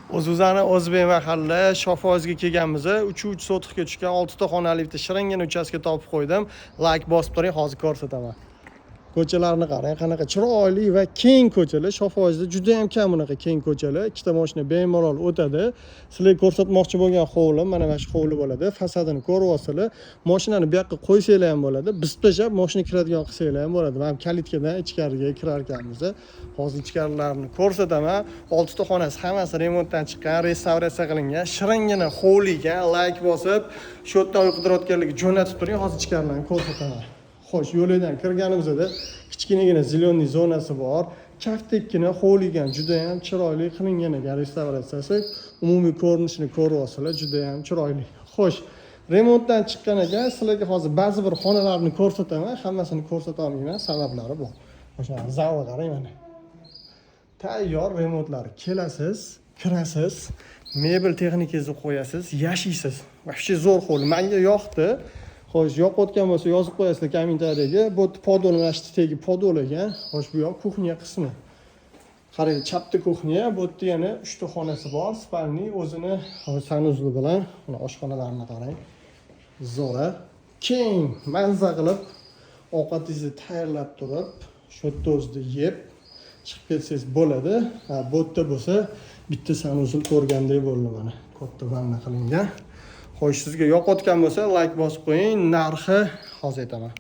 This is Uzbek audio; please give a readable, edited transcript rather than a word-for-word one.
O'zbekiston O'zbek mahalla Shofozga kelganmiz. 3 sotixga tushgan 6 ta xonali bitta shiringina uchastka topib qo'ydim. Like bosib turing, hozir ko'rsataman. Ko'chalarni qarang, qanaqa chiroyli va keng ko'chalar. Shofozda juda ham kam bunaqa keng ko'chalar. Ikkita mashina bemalol o'tadi. Sizlarga ko'rsatmoqchi bo'lgan hovlim mana shu hovli bo'ladi. Fasadini ko'ryapsizlar. Mashinani bu yoqqa qo'ysanglar ham bo'ladi. Bisib tashlab mashina kiradigan qilsanglar ham bo'ladi. Men kalitkadan ichkariga kirar ekanmiz. Hozir ichkarilarini ko'rsataman. 6 ta xonasi hammasi remontdan chiqqan, restavratsiya qilingan, shiringina hovliga like bosib, shu yerdan qidirayotganlarga jo'natib turing. Hozir ichkarilarni ko'rsataman. Xo'sh, yo'ldan kirganimizda kichkinagina zelyoniy zonasi bor. Kaftdekkina hovligan, juda ham chiroyli qilingan ekan restavratsiyasi. Umumiy ko'rinishini ko'ryapsizlar, juda ham chiroyli. Xo'sh, remontdan chiqqan ekan. Sizlarga hozir ba'zi bir xonalarni ko'rsataman. Hammasini ko'rsata olmayman, sabablari bor. O'sha zalga qarang mana. Tayyor remontlari. Kelasiz, kirasiz, mebel texnikangizni qo'yasiz, yashaysiz. Вообще zo'r hovli. Menga yoqdi. Xo'sh, yoqayotgan bo'lsa yozib qo'yasizlar kommentariyaga. Bu podol mashtidagi podol ekan. Xo'sh, bu yoq kuxnya qismi. Qarang, chapda kuxnya, bu yerda yana 3 ta xonasi bor. Spalni o'zini sanuzli bilan, mana oshxonalarni qarang. Zo'ra, keng, manza qilib ovqatingizni tayyorlab turib, shu yerda o'zida yeb chiqib ketsangiz bo'ladi. Bu yerda bo'lsa bitta sanuzl ko'rgandek bo'ldi mana. Katta vanna qilingan. Xo'sh, sizga yoqayotgan bo'lsa like bosib qo'ying. Narxi hozir aytaman.